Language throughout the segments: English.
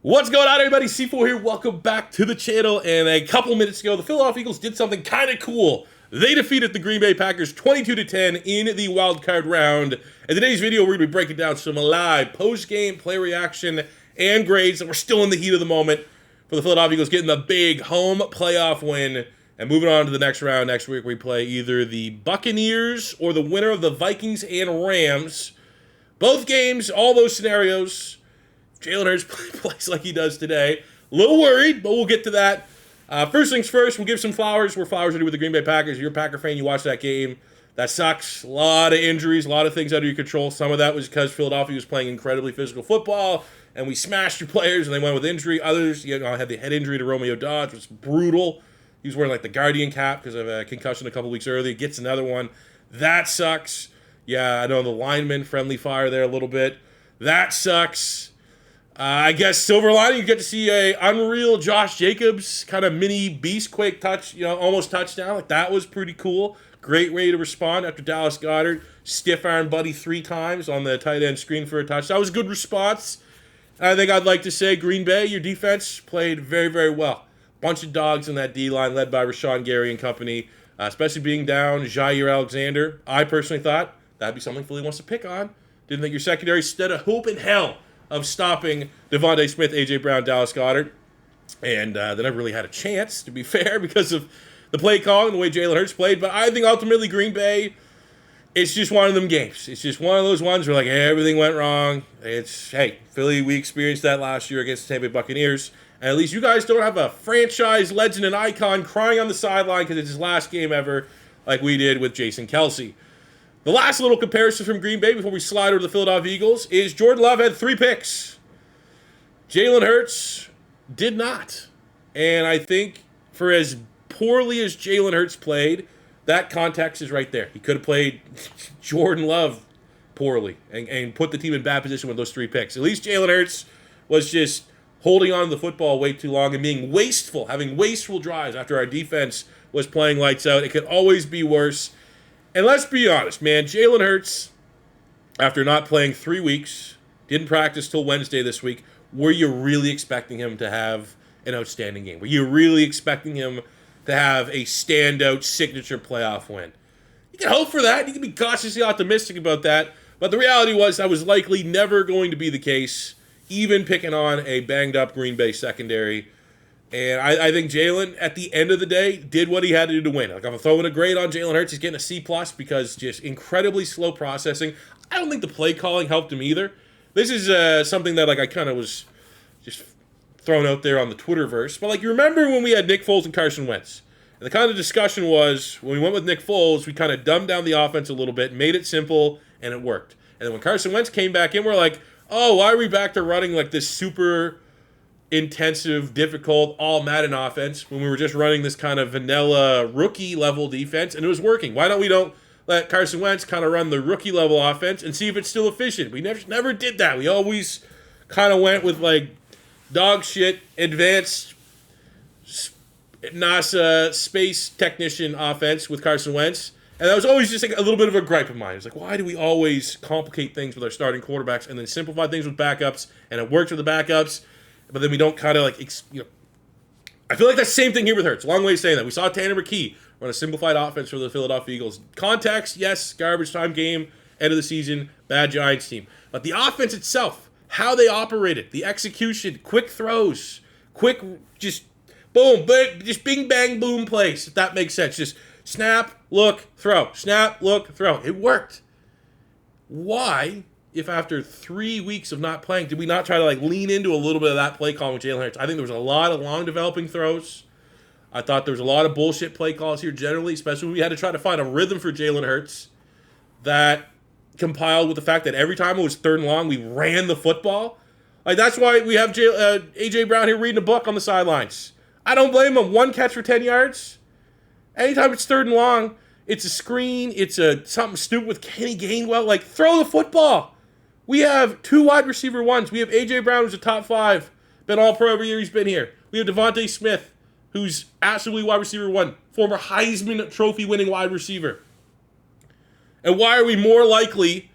What's going on, everybody? C4 here. Welcome back to the channel. And a couple minutes ago, the Philadelphia Eagles did something kind of cool. They defeated the Green Bay Packers 22-10 in the wild card round. In today's video, we're going to be breaking down some live post-game play reaction and grades. And we're still in the heat of the moment for the Philadelphia Eagles getting the big home playoff win. And moving on to the next round. Next week, we play either the Buccaneers or the winner of the Vikings and Rams. Both games, all those scenarios, Jalen Hurts plays like he does today. A little worried, but we'll get to that. First things first, we'll give some flowers where flowers are due with the Green Bay Packers. If you're a Packer fan, you watch that game. That sucks. A lot of injuries, a lot of things out of your control. Some of that was because Philadelphia was playing incredibly physical football, and we smashed your players, and they went with injury. Others, had the head injury to Romeo Dodge, which was brutal. He was wearing like the Guardian cap because of a concussion a couple weeks earlier. Gets another one. That sucks. Yeah, I know the lineman, friendly fire there a little bit. That sucks. I guess silver lining, you get to see a unreal Josh Jacobs kind of mini beastquake touch, almost touchdown. Like that was pretty cool. Great way to respond after Dallas Goedert stiff arm Buddy 3 times on the tight end screen for a touch. That was a good response. And I think I'd like to say Green Bay, your defense played very, very well. Bunch of dogs in that D-line led by Rashawn Gary and company, especially being down Jair Alexander. I personally thought that'd be something Philly wants to pick on. Didn't think your secondary stood a hope in hell of stopping Devontae Smith, A.J. Brown, Dallas Goedert. And they never really had a chance, to be fair, because of the play call and the way Jalen Hurts played. But I think ultimately Green Bay, it's just one of them games. It's just one of those ones where, everything went wrong. Hey, Philly, we experienced that last year against the Tampa Bay Buccaneers. And at least you guys don't have a franchise legend and icon crying on the sideline because it's his last game ever like we did with Jason Kelce. The last little comparison from Green Bay before we slide over to the Philadelphia Eagles is Jordan Love had 3 picks. Jalen Hurts did not. And I think for as poorly as Jalen Hurts played, that context is right there. He could have played Jordan Love poorly and put the team in bad position with those 3 picks. At least Jalen Hurts was just holding on to the football way too long and being wasteful, having wasteful drives after our defense was playing lights out. It could always be worse. And let's be honest, man, Jalen Hurts, after not playing 3 weeks, didn't practice till Wednesday this week, were you really expecting him to have an outstanding game? Were you really expecting him to have a standout signature playoff win? You can hope for that. You can be cautiously optimistic about that. But the reality was that was likely never going to be the case, even picking on a banged-up Green Bay secondary. And I think Jalen, at the end of the day, did what he had to do to win. I'm throwing a grade on Jalen Hurts. He's getting a C+ because just incredibly slow processing. I don't think the play calling helped him either. This is something that I kind of was just thrown out there on the Twitterverse. But you remember when we had Nick Foles and Carson Wentz? And the kind of discussion was, when we went with Nick Foles, we kind of dumbed down the offense a little bit, made it simple, and it worked. And then when Carson Wentz came back in, we're like, oh, why are we back to running this super intensive, difficult, all Madden offense when we were just running this kind of vanilla rookie level defense and it was working? Why don't we let Carson Wentz kind of run the rookie level offense and see if it's still efficient? We never did that. We always kind of went with dog shit, advanced NASA space technician offense with Carson Wentz. And that was always just a little bit of a gripe of mine. It's why do we always complicate things with our starting quarterbacks and then simplify things with backups? And it works with the backups, but then we don't kind of I feel like that's the same thing here with Hurts. Long way of saying that. We saw Tanner McKee run a simplified offense for the Philadelphia Eagles. Context, yes, garbage time game, end of the season, bad Giants team. But the offense itself, how they operated, the execution, quick throws, quick just boom, just bing, bang, boom plays, if that makes sense. Just snap, look, throw. Snap, look, throw. It worked. Why, if after 3 weeks of not playing, did we not try to lean into a little bit of that play call with Jalen Hurts? I think there was a lot of long developing throws. I thought there was a lot of bullshit play calls here generally, especially when we had to try to find a rhythm for Jalen Hurts that compiled with the fact that every time it was 3rd and long, we ran the football. That's why we have A.J. Brown here reading a book on the sidelines. I don't blame him. 1 catch for 10 yards. Anytime it's 3rd and long, it's a screen, it's something stupid with Kenny Gainwell. Throw the football. We have 2 wide receiver ones. We have A.J. Brown, who's a top 5, been all pro every year he's been here. We have Devontae Smith, who's absolutely wide receiver 1, former Heisman Trophy winning wide receiver. And why are we more likely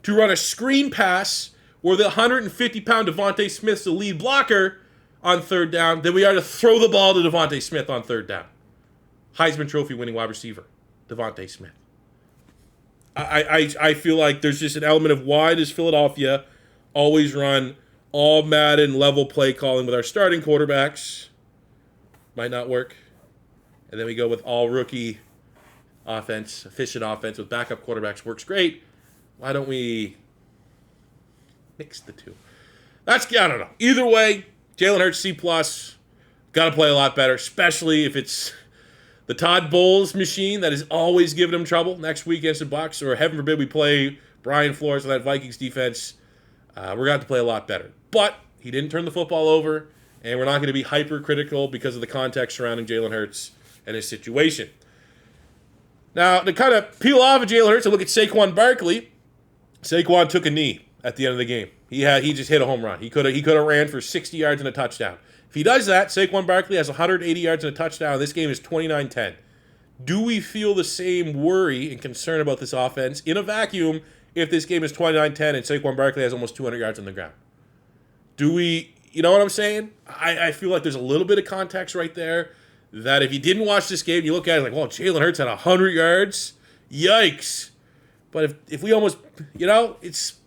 to run a screen pass where the 150-pound Devontae Smith's the lead blocker on third down than we are to throw the ball to Devontae Smith on third down. Heisman Trophy winning wide receiver, Devontae Smith. I feel like there's just an element of why does Philadelphia always run all Madden level play calling with our starting quarterbacks? Might not work. And then we go with all rookie offense, efficient offense with backup quarterbacks. Works great. Why don't we mix the two? I don't know. Either way, Jalen Hurts C+. Got to play a lot better, especially if it's the Todd Bowles machine that is always giving him trouble next week against the Bucs, or heaven forbid we play Brian Flores on that Vikings defense. We're going to have to play a lot better. But he didn't turn the football over, and we're not going to be hypercritical because of the context surrounding Jalen Hurts and his situation. Now, to kind of peel off of Jalen Hurts and look at Saquon Barkley, Saquon took a knee at the end of the game. He just hit a home run. He could have ran for 60 yards and a touchdown. If he does that, Saquon Barkley has 180 yards and a touchdown. This game is 29-10. Do we feel the same worry and concern about this offense in a vacuum if this game is 29-10 and Saquon Barkley has almost 200 yards on the ground? Do we, you know what I'm saying? I feel like there's a little bit of context right there that if you didn't watch this game, you look at it like, well, Jalen Hurts had 100 yards. Yikes. But if we almost, it's...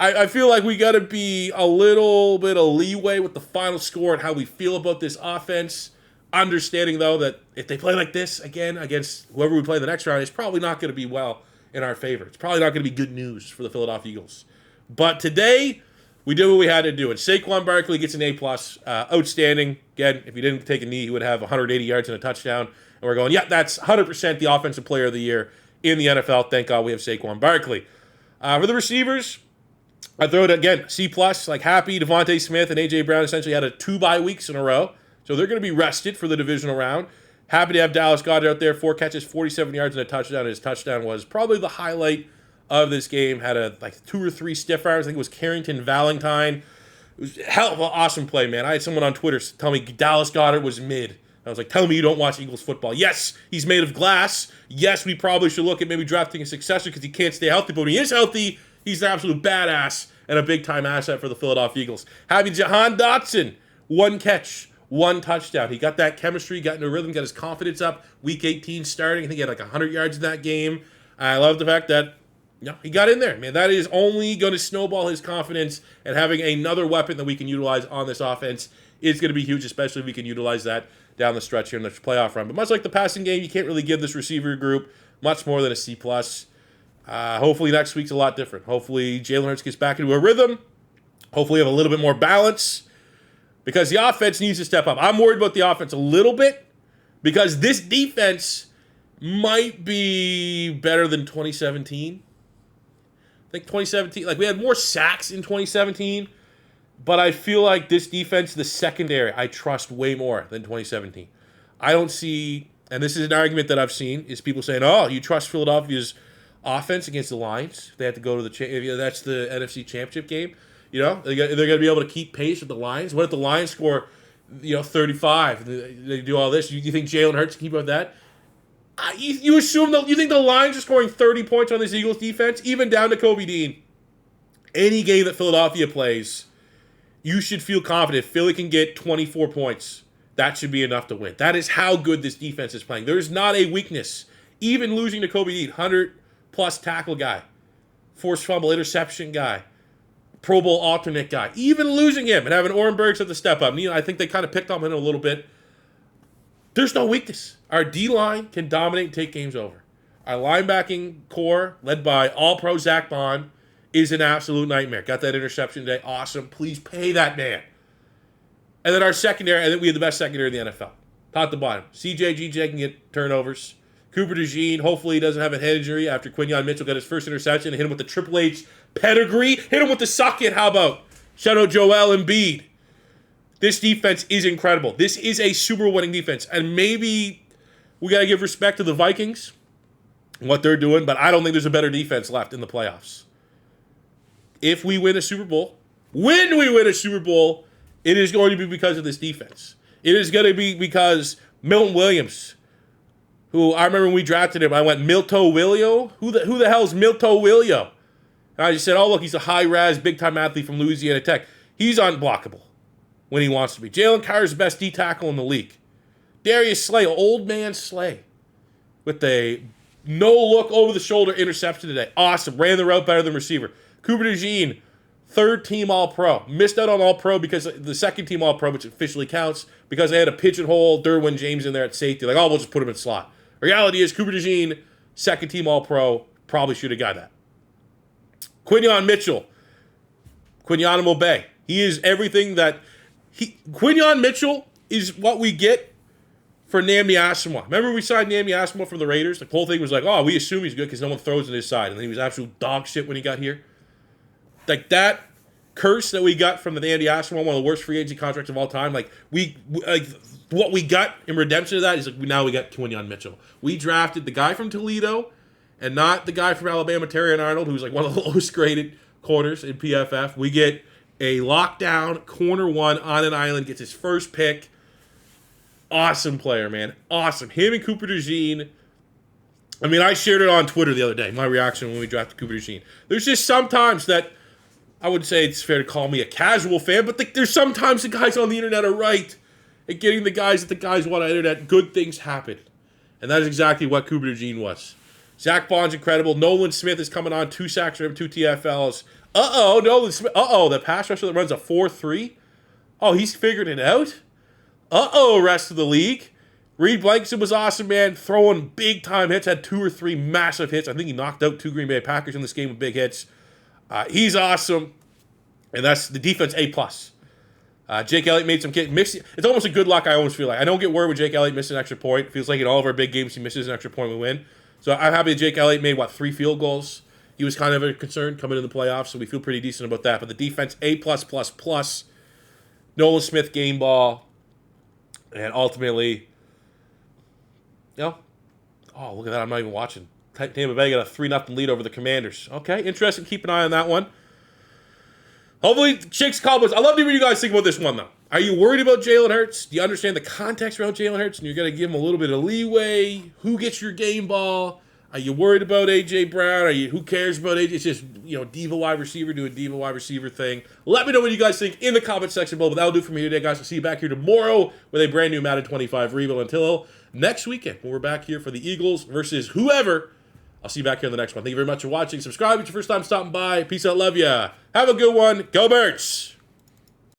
I feel like we got to be a little bit of leeway with the final score and how we feel about this offense. Understanding, though, that if they play like this again against whoever we play the next round, it's probably not going to be well in our favor. It's probably not going to be good news for the Philadelphia Eagles. But today, we did what we had to do. And Saquon Barkley gets an A+. Outstanding. Again, if he didn't take a knee, he would have 180 yards and a touchdown. And we're going, that's 100% the offensive player of the year in the NFL. Thank God we have Saquon Barkley. For the receivers, I throw it again, C+, like happy. Devontae Smith and A.J. Brown essentially had 2 bye weeks in a row. So they're going to be rested for the divisional round. Happy to have Dallas Goedert out there. 4 catches, 47 yards, and a touchdown. His touchdown was probably the highlight of this game. Had 2 or 3 stiff arms. I think it was Carrington Valentine. It was a hell of an awesome play, man. I had someone on Twitter tell me Dallas Goedert was mid. I was like, tell me you don't watch Eagles football. Yes, he's made of glass. Yes, we probably should look at maybe drafting a successor because he can't stay healthy. But when he is healthy, he's an absolute badass and a big-time asset for the Philadelphia Eagles. Having Jahan Dotson, 1 catch, 1 touchdown. He got that chemistry, got into a rhythm, got his confidence up. Week 18 starting. I think he had 100 yards in that game. I love the fact that he got in there. Man, that is only going to snowball his confidence, and having another weapon that we can utilize on this offense is going to be huge, especially if we can utilize that down the stretch here in the playoff run. But much like the passing game, you can't really give this receiver group much more than a C+. Hopefully next week's a lot different. Hopefully Jalen Hurts gets back into a rhythm. Hopefully we have a little bit more balance because the offense needs to step up. I'm worried about the offense a little bit because this defense might be better than 2017. I think 2017, we had more sacks in 2017, but I feel like this defense, the secondary, I trust way more than 2017. I don't see, and this is an argument that I've seen, is people saying, oh, you trust Philadelphia's offense against the Lions. They have to go to that's the NFC Championship game. They're going to be able to keep pace with the Lions. What if the Lions score, 35? They do all this. You think Jalen Hurts can keep up with that? You assume you think the Lions are scoring 30 points on this Eagles defense, even down to Kobe Dean. Any game that Philadelphia plays, you should feel confident. If Philly can get 24 points, that should be enough to win. That is how good this defense is playing. There's not a weakness. Even losing to Kobe Dean, 100-plus tackle guy, forced fumble, interception guy, Pro Bowl alternate guy. Even losing him and having Oren Burks at the step up. I think they kind of picked on him a little bit. There's no weakness. Our D-line can dominate and take games over. Our linebacking core, led by all-pro Zach Bond, is an absolute nightmare. Got that interception today. Awesome. Please pay that man. And then our secondary, I think we have the best secondary in the NFL. Top to bottom. CJ, GJ can get turnovers. Cooper DeJean, hopefully he doesn't have a head injury after Quinyon Mitchell got his first interception and hit him with the Triple H pedigree. Hit him with the suck it. How about? Shout out Joel Embiid. This defense is incredible. This is a Super Bowl winning defense. And maybe we got to give respect to the Vikings and what they're doing, but I don't think there's a better defense left in the playoffs. If we win a Super Bowl, when we win a Super Bowl, it is going to be because of this defense. It is going to be because Milton Williams, who I remember when we drafted him, I went, Milto Willio? Who the hell is Milto Willio? And I just said, oh, look, he's a high-raz, big-time athlete from Louisiana Tech. He's unblockable when he wants to be. Jalen Carter is the best D tackle in the league. Darius Slay, old man Slay, with a no-look over-the-shoulder interception today. Awesome. Ran the route better than receiver. Cooper DeJean, third-team All-Pro. Missed out on All-Pro because the second-team All-Pro, which officially counts, because they had a pigeonhole Derwin James in there at safety. Like, oh, we'll just put him in slot. Reality is, Cooper DeJean, second-team All-Pro, probably should have got that. Quinyon Mitchell, Quinyon Bay. He is everything that... Quinyon Mitchell is what we get for Nnamdi Asomugha. Remember we signed Nnamdi Asomugha from the Raiders? The whole thing was like, oh, we assume he's good because no one throws on his side. And then he was absolute dog shit when he got here. Like that curse that we got from the Nnamdi Asomugha, one of the worst free agency contracts of all time. Like what we got in redemption of that is like now we got Quinyon Mitchell. We drafted the guy from Toledo and not the guy from Alabama, Terrion Arnold, who's like one of the lowest graded corners in PFF. We get a lockdown corner one on an island, gets his first pick. Awesome player, man. Awesome. Him and Cooper DeJean. I mean, I shared it on Twitter the other day, my reaction when we drafted Cooper DeJean. There's just sometimes that I would say it's fair to call me a casual fan, but there's sometimes the guys on the internet are right at getting the guys that the guys want on the internet. Good things happen. And that is exactly what Cooper DeJean was. Zach Bond's incredible. Nolan Smith is coming on. 2 sacks for him, 2 TFLs. Nolan Smith. The pass rusher that runs a 4.3. Oh, he's figured it out? Rest of the league. Reed Blankenship was awesome, man. Throwing big-time hits. Had 2 or 3 massive hits. I think he knocked out 2 Green Bay Packers in this game with big hits. He's awesome. And that's the defense A+. Jake Elliott made some miss. It's almost a good luck, I almost feel like. I don't get worried when Jake Elliott misses an extra point. It feels like in all of our big games he misses an extra point, we win. So I'm happy that Jake Elliott made, 3 field goals. He was kind of a concern coming into the playoffs, so we feel pretty decent about that. But the defense, A+++. Nolan Smith, game ball. And ultimately, look at that. I'm not even watching. Tampa Bay got a 3-0 lead over the Commanders. Okay, interesting. Keep an eye on that one. Hopefully, Chiefs Cowboys. I'd love to hear what you guys think about this one, though. Are you worried about Jalen Hurts? Do you understand the context around Jalen Hurts? And you're going to give him a little bit of leeway? Who gets your game ball? Are you worried about A.J. Brown? Who cares about A.J.? It's just, diva wide receiver doing diva wide receiver thing. Let me know what you guys think in the comment section below. But that'll do it for me today, guys. I'll see you back here tomorrow with a brand new Madden 25 rebuild. Until next weekend, when we're back here for the Eagles versus whoever. I'll see you back here in the next one. Thank you very much for watching. Subscribe if it's your first time stopping by. Peace out. Love ya. Have a good one. Go Birds.